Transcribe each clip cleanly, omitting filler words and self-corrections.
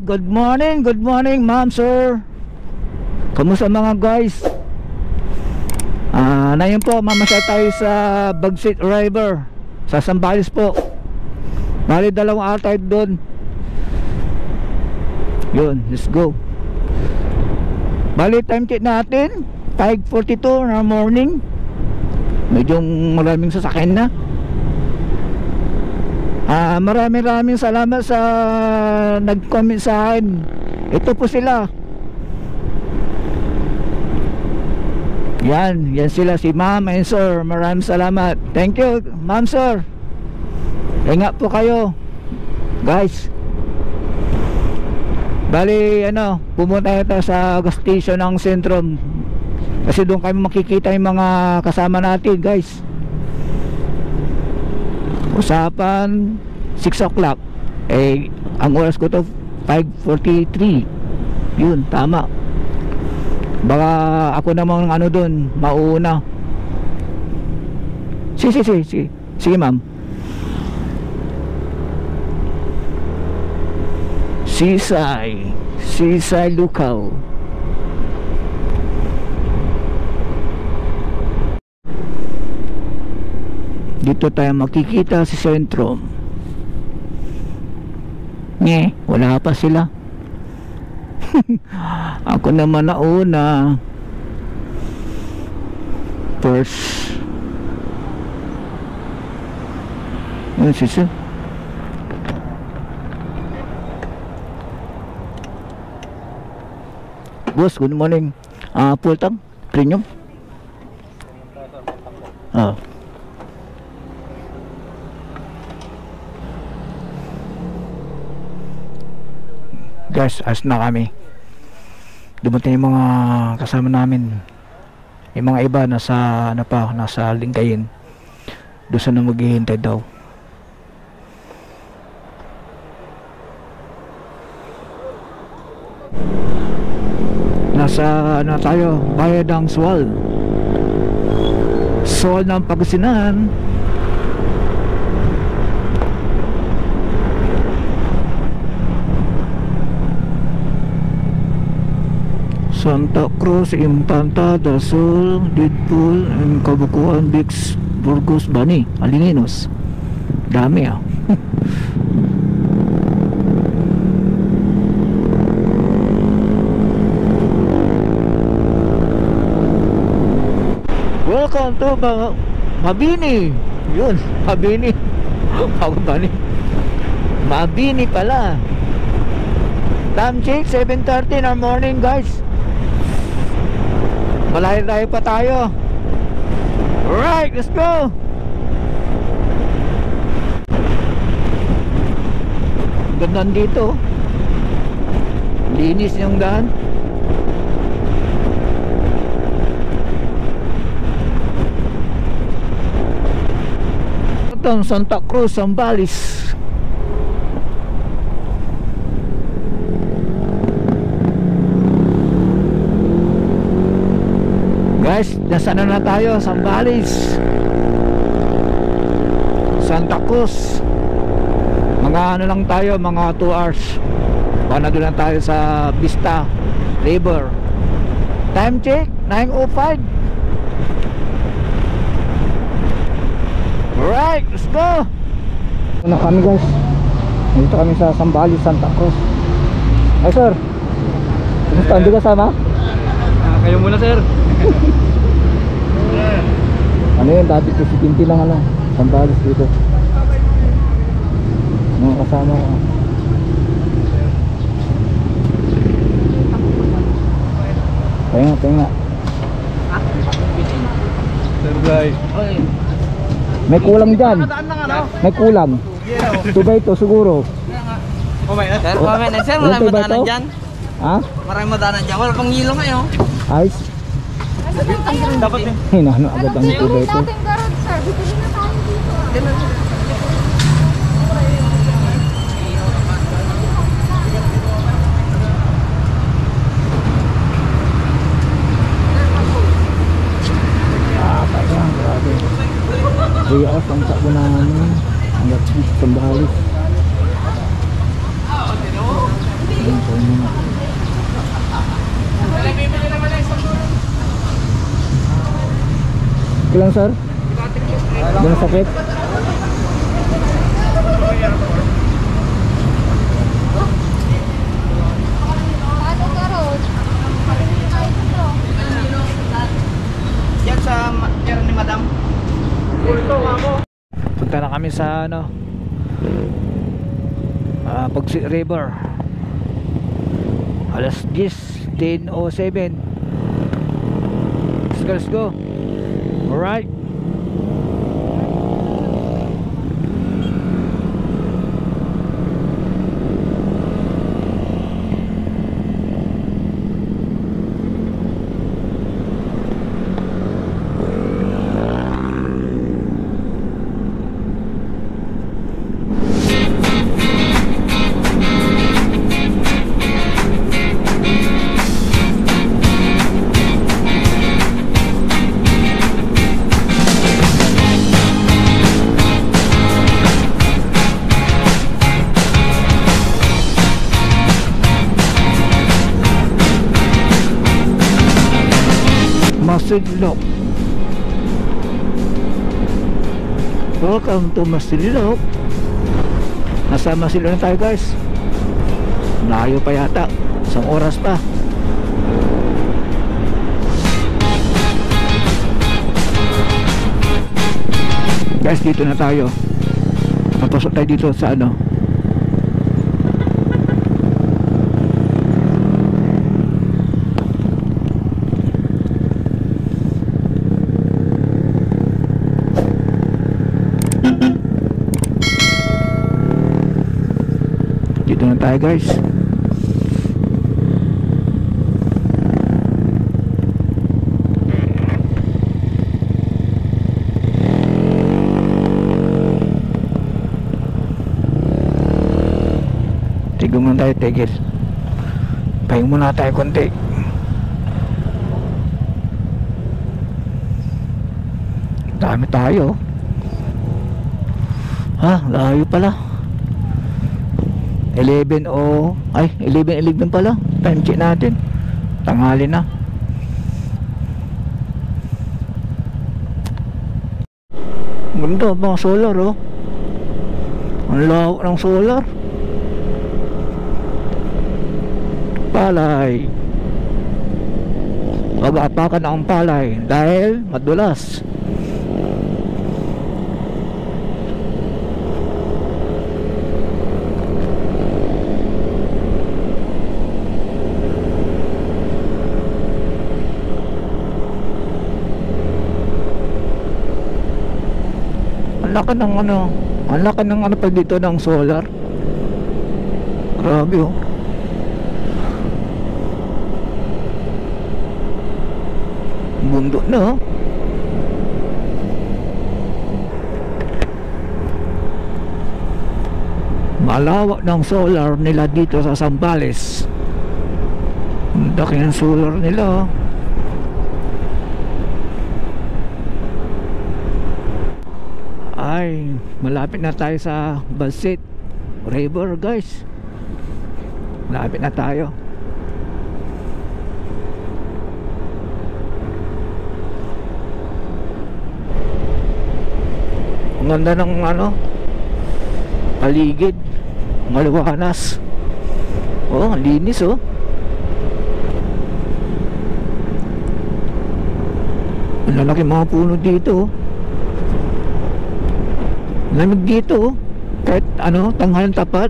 good morning ma'am, sir. Kamusta mga guys? Ngayon po, mamasyal tayo sa Bagsit River sa Zambales po. Bali, 2 araw tayo doon. Yun, let's go. Bali, time check natin 5:42 na morning. Medyo maraming sasakyan na. Maraming salamat sa nag-comment sa akin. Ito po sila. Yan sila, si ma'am and sir. Maraming salamat. Thank you ma'am, sir. Ingat po kayo guys. Bali pumunta tayo sa gas station ng Sentrum, kasi doon kami makikita yung mga kasama natin guys. Usapan 6 o'clock, ang oras ko to 5:43. Yun, tama. Baka ako namang doon mauuna. Sige ma'am. Seaside Lukaw. Dito tayo makikita sa Sentrum. Wala pa sila. Ako naman nauna. First. Ano siya? Boss, good morning. Full tank, premium. Guys, as na kami. Dumating yung mga kasama namin. Yung mga iba nasa nasa Lingayen. Doon sa na maghihintay daw. Nasa tayo, Bayadang Sual ng Pangasinan. Santa Cruz, Impanta, Dasol, Deadpool, Kabukuan, Bix, Burgos, Bani, Alininos. Dami Welcome to Mabini. Yun, Mabini. Bani. Mabini pala. Time check 7:30 in the morning guys. Malayo pa tayo. Alright, let's go. Ganda dito. Linis yung daan. Itong Santa Cruz, Zambales. Guys, nasa na tayo? Zambales, Santa Cruz. Mga lang tayo, mga 2 hours. Baka na doon lang tayo sa Vista River. Time check 9:05. Alright, let's go. Ano kami guys? Dito kami sa Zambales, Santa Cruz. Ay sir, kumusta? Hindi ka sama? Kayo muna sir. Ano yun, dati presidente lang Zambales dito. Mga kasama ko. Tenga. Sir guys. May kulang dyan. May kulang. Tuba ito siguro. Sir, sir, maraming madaanan dyan. Ha? Maraming madaanan dyan. Wala pang hilo ngayon. Ayos. Dapat din. Hinano agad ang tuba ito. Dating garot sir, bibili na tayo dito. Grabe. 3 hours ang takbo namin. Hanggang Zambales. Ilang sir? Doon sakit? Paano ka, Rod? Yan sa meron ni Madam. Punta na kami sa ano, Pagsit River. Alas 10:07. Let's go. Alright. Masidlok. Welcome to Masidlok. Nasa Masidlok na tayo guys. Layo pa yata. Isang oras pa. Guys, dito na tayo. Papasok tayo dito sa ano, dito na tayo guys. Tigong na tayo, tigil. Pahinga muna tayo konti. Dami tayo. Ha, layo pala. 11 pala. Time check natin. Tanghali na. Ganda mga solar oh. Ang lawak ng solar. Palay. Huwag apakan ang palay dahil madulas. Ang laki ng ano pa dito ng solar. Grabe oh. Bundok na oh. Malawak ng solar nila dito sa Zambales. Ang laki ng solar nila oh. Ay, malapit na tayo sa Pagsit River guys. Malapit na tayo. Ang ganda ng ano, paligid, maliwanas. Oh, ang linis oh. Ang lalaki mga puno dito oh. Lamig dito oh. Kahit ano, tanghalang tapat,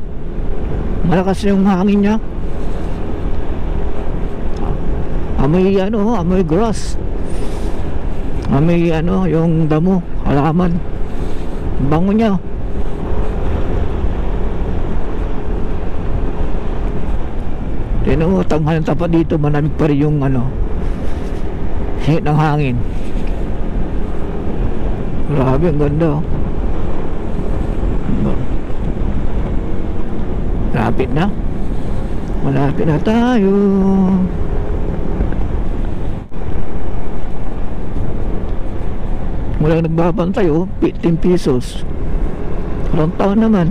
malakas yung hangin niya. Amoy ano, amoy grass. Amoy ano, yung damo, halaman. Bango niya. Tignan mo, tanghalang tapat dito, malamig pa rin yung ano, hingit ng hangin. Grabe, ang ganda oh. Malapit na tayo. Walang nagbabantay oh, 15 pesos. Walang taon naman.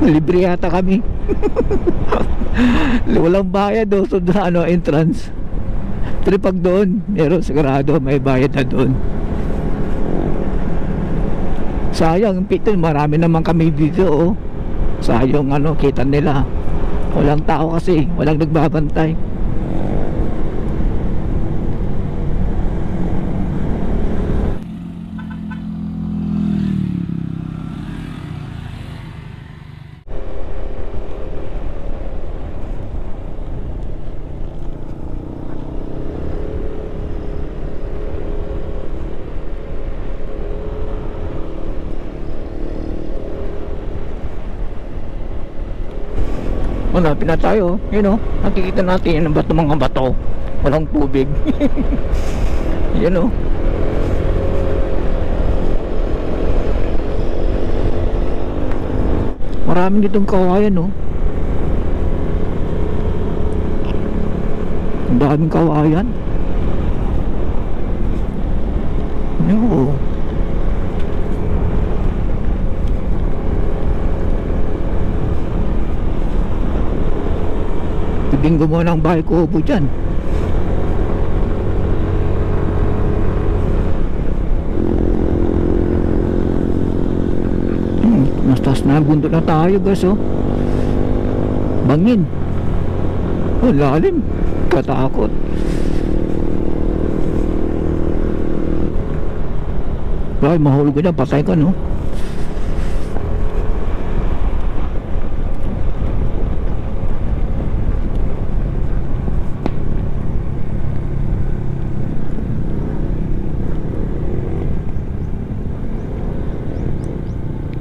Libre yata kami. Walang bayad doon sa ano, entrance. Pero pag doon, meron sigurado may bayad na doon. Sayang, pito, marami naman kami dito, oh. Sayang ano, kita nila. Walang tao kasi, walang nagbabantay. Hanapin na tayo, yun o, nakikita natin yung bato, mga bato, walang tubig. Yun o. Maraming ditong kawayan o. Ang daming kawayan. Yun o. Binggo mo ng bahay ko po dyan. Mas taas na bundok na tayo guys oh. Bangin. Oh lalim. Katakot. Ay mahulog ko dyan. Patay ka no.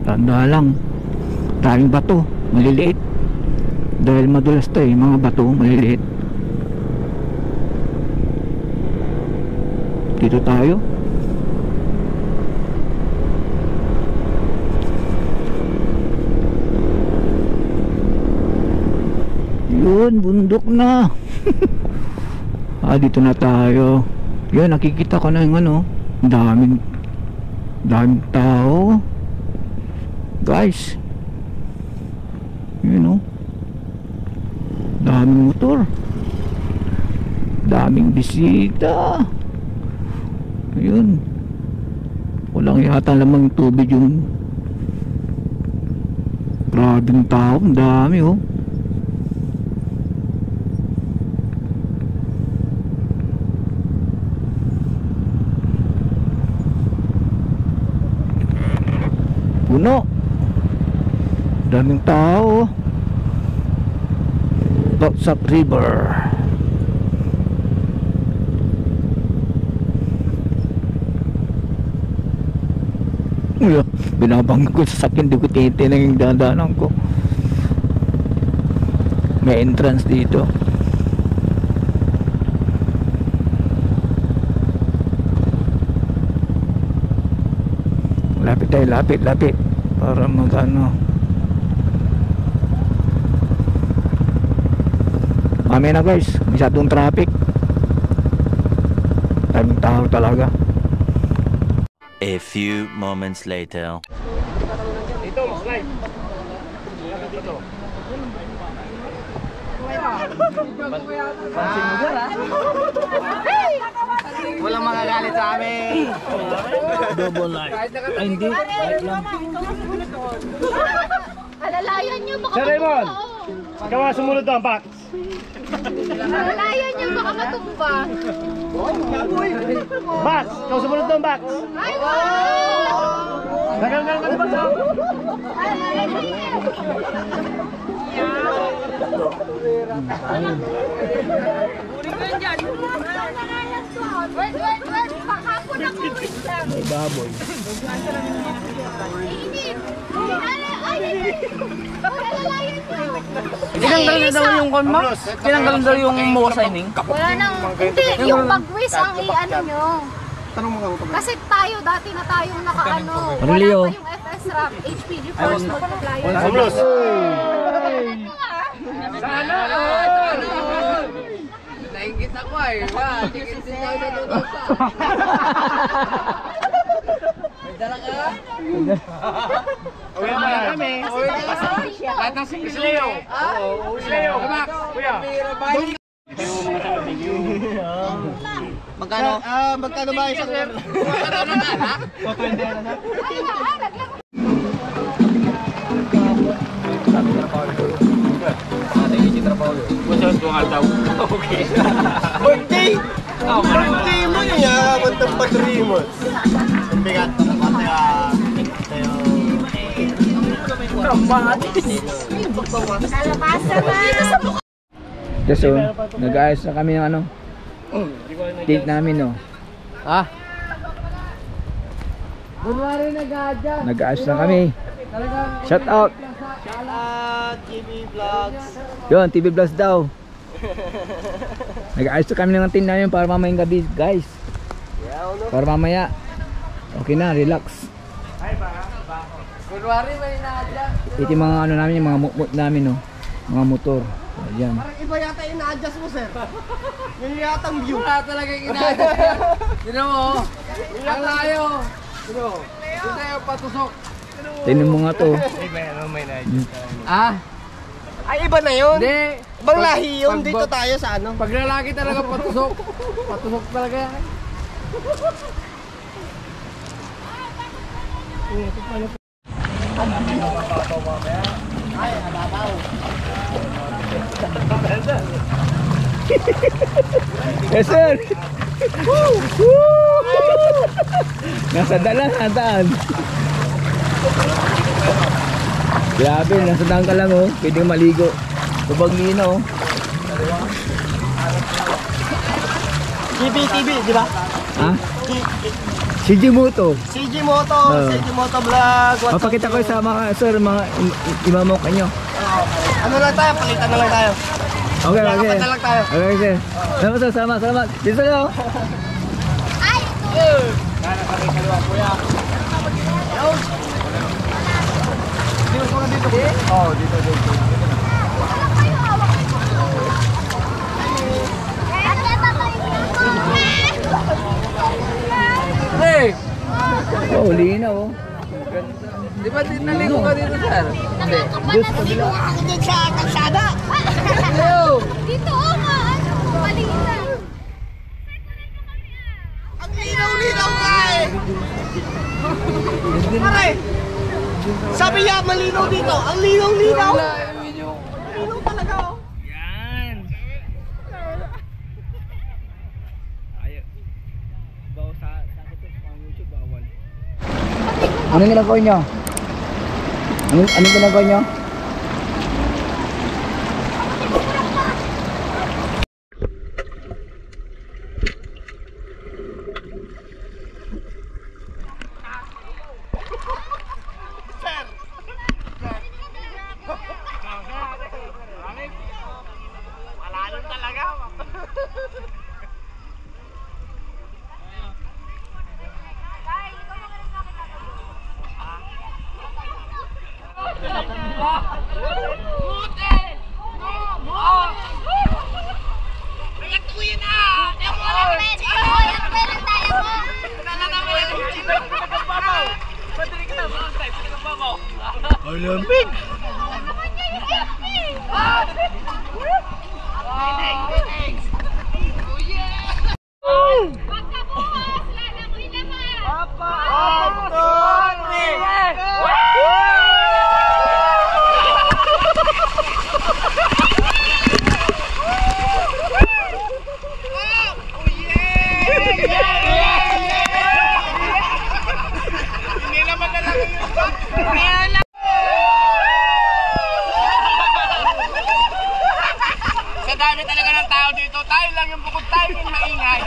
Tanda lang, daming bato, maliliit. Dahil madulas to eh, mga bato, maliliit. Dito tayo. Yun, bundok na. Dito na tayo. Yun, nakikita ko na yung ano, daming tao. Guys, you know, daming motor, daming bisita. Ayun, walang yata lamang tubig yung grabing tao, ang dami oh. Puno, daming tao. Bagsap River. Binabangga ko sa sakin, di ko titinan yung dadaanan ko. May entrance dito. Lapit tayo, lapit para magano. Mamaya na guys, masyadong traffic. Daming tao talaga. A few moments later. Dito, slide. Dito. Pansin mo dyan, ha? Walang magagalit sa amin. Double light. Ay hindi, light lang. Alalayan niyo baka Sir Raymond, ikaw nga sumunod doon, Pax. Alalayan niyo baka matumba. Pax, ikaw sumunod doon, Pax. Ay, wow! Nagal ka na ba sa? Alalayan niyo. Wait. Pakapon ako. May baboy. Init. Ay, alalayan niyo. Tinanggal na daw yung kon mo? Tinanggal na daw yung mo-signing? Wala nang, hindi, yung bagwis ang i-ano nyo. Kasi tayo, dati na tayong naka-ano. Ano, Wala Leo? pa yung FS RAM, HPG Force Multiplier. Pablos! Sana! Naingit ako eh. Tingin tayo sa tutusa. May dala ka? Uwi na kami. Lahat ng Leo. Leo, kamak. Kuya. Magkano? Magkano ba isang sir? Magkano na? Ha? 20 na. Birthday! Birthday mo niya, mantang padri mo. Ang bigat, So, nag-ayos na kami ng ano date namin, no? Nag-ayos na kami. Shout out TV Vlogs. yun, TV Vlogs daw. Nag-ayos na kami ng team namin para mamayang gabi, guys. Para mamaya okay na, relax. Kunwari may na-adjust. Ito yung mga ano namin, yung mga mukmut namin, no? Mga motor. Ayan. Parang iba yata yung na-adjust mo, sir. Yung yata ang view. Wala talaga yung ina-adjust yan. Sino mo? Ang layo. Sino? Sino tayo patusok? Tingnan mo nga to. Ay, iba na yun. Hindi. Ibang lahi yun. Dito tayo sa ano. Pag lalaki talaga patusok. Patusok talaga yan. Yes, sir. Nasa daan. Grabe, nasa daan ka lang, oh. Pwedeng maligo. Tubag nina, oh. TV, di ba? Ha? CG Moto. CG Moto, CG Moto Vlog. Mapakita ko sa mga, sir, mga imamok kanyo. Ano lang tayo, palitan na lang tayo. Okay. Nakapad na lang tayo. Okay, sir. Salamat, sir. Salamat. Dito na, oh. Ay! Hey! Oh, linaw, oh. Di ba naligo ka dito, sir? Hindi. Diyos, kabila. Ako dyan sa kalsada. Dito nga, ano, malina. Ang linaw-linaw nga eh. Pare, sabi niya malinaw dito. Ang linaw-linaw. Linaw talaga oh. Anong ginagawa nyo? Anong ginagawa nyo? Malalim talaga. Olympic! Sa dami talaga ng tao dito, tayo lang yung bukod tayo yung maingay.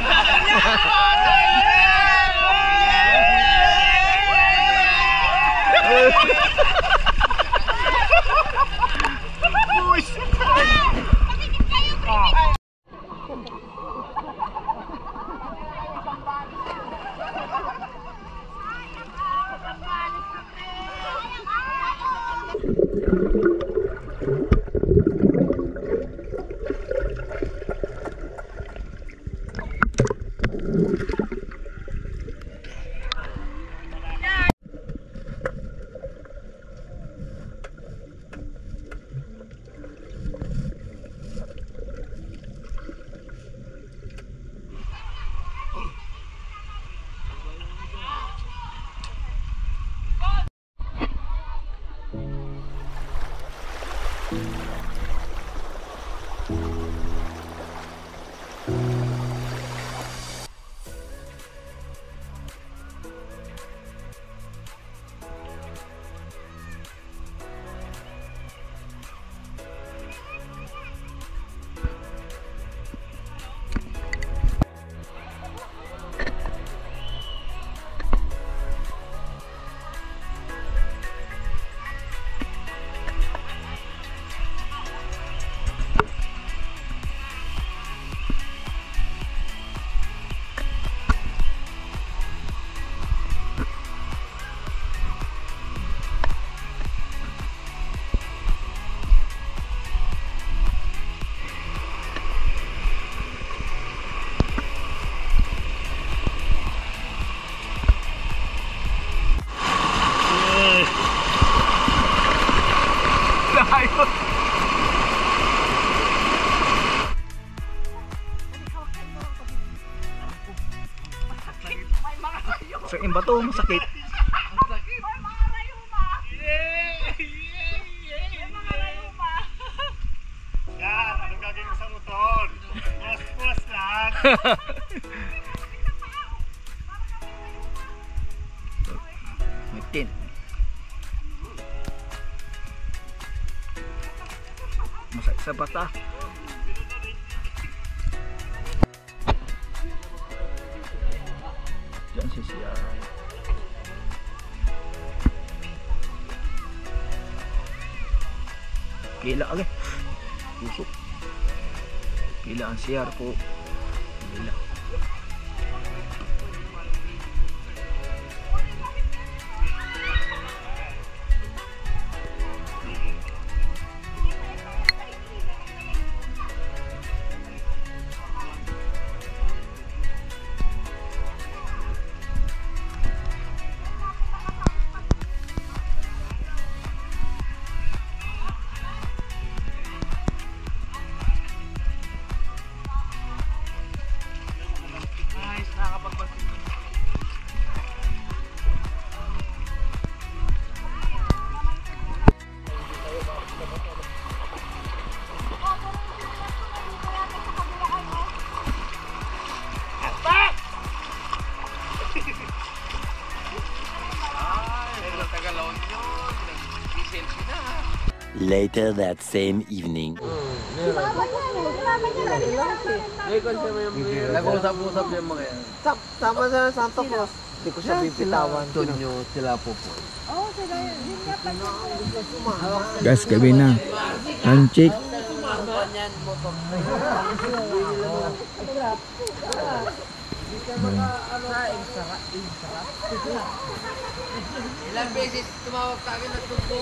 Sa imba to, masakit. Yan, ano gagawin mo sa motor? Puwas lang. Mitin. Masakit sa bata. Diyan si siya. Gila agad. Busok. Gila ang CR ko. Gila. Later that same evening. Nag-usap-usap yung mga yan. Tama sa Santo Cruz. Hindi ko siya bibitawan. Tunyo sila po po. Guys, gabi na. Handshake. Ilang beses tumawag sa akin na tubo.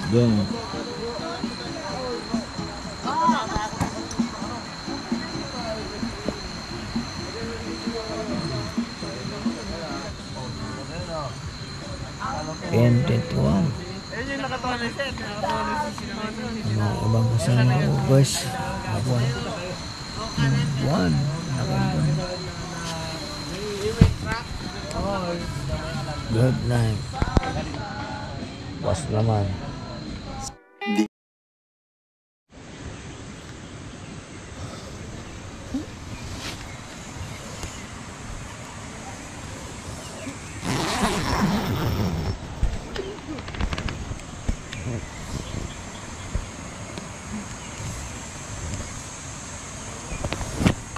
Doon. Tuwang. Mga ibang kasama ko guys. Buwan. Good night. Was naman.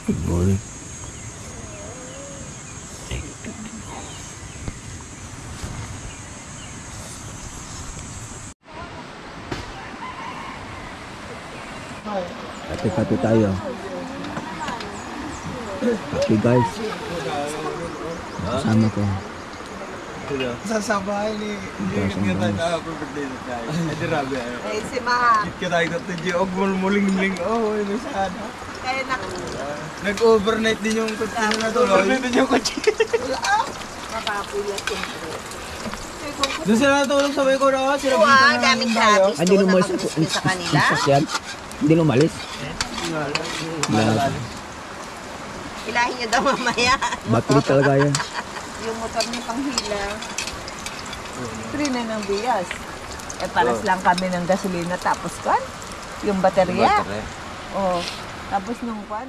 Good morning. Kape-kape tayo. Kape guys. Sama ko. Sasabahay ni Hindi tayo nakapag-birthday na tayo. Hindi rabi ayo. Eh, si Maha. Kita tayo ito dyan. Og muling-muling. Oh, yun yung sana. Kaya Nag-overnight din yung kutsi na tuloy. Overnight din yung kutsi. makapulat yung Doon sila natulog sa ko na. Sila gamit gratis. Hindi lumalis sa kanila. Hindi lumalis. Ilahin nyo daw mamaya. Battery talaga yan. Yung motor niya panghila. 3 na ng bigas. Eh, paras lang kami ng gasolina tapos kan? Yung baterya. Oh, tapos nung kwan,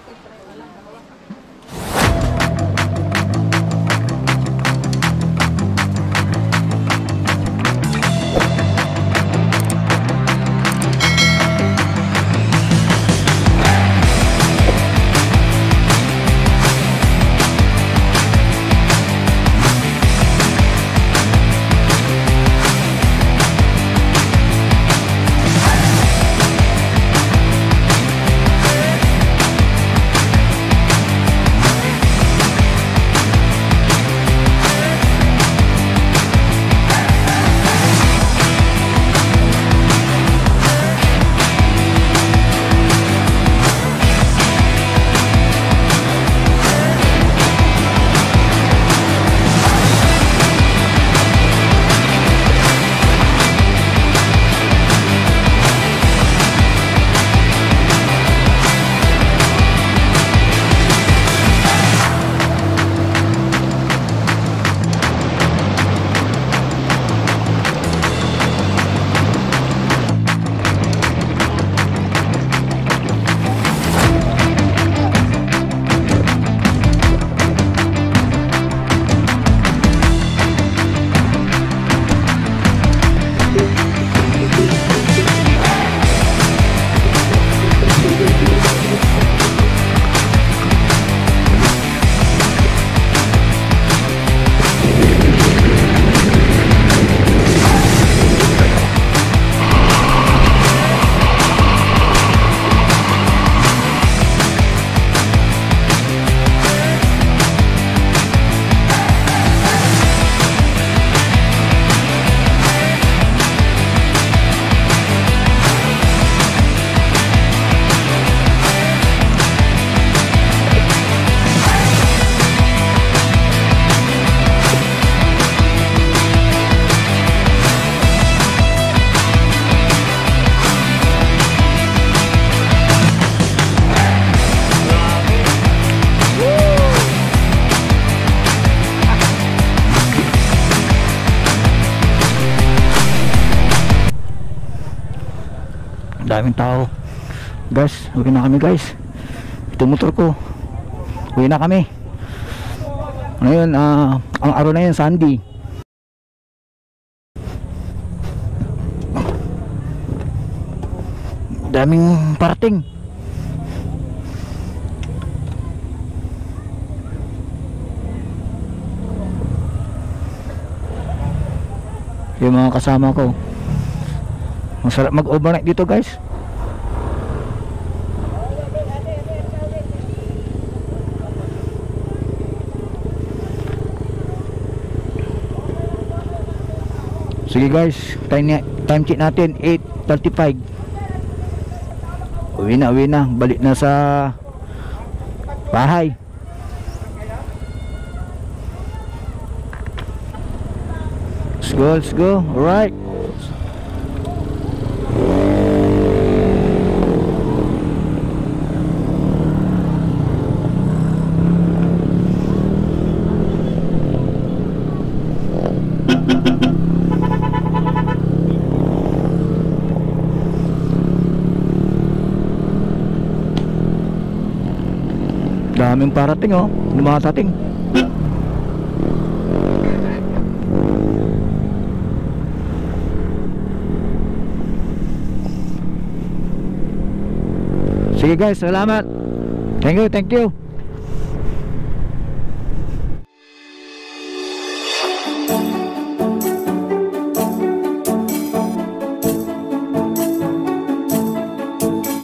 daming tao. Guys, uwi na kami guys. Ito motor ko. Uwi na kami. Ngayon, ang araw na yun, Sunday. Daming parating. Yung mga kasama ko. Masarap mag-overnight dito guys. Sige guys, time check natin 8:35. Uwi na, balik na sa bahay. Let's go. Alright. Daming parating oh, lumatating. Sige guys, salamat. Thank you.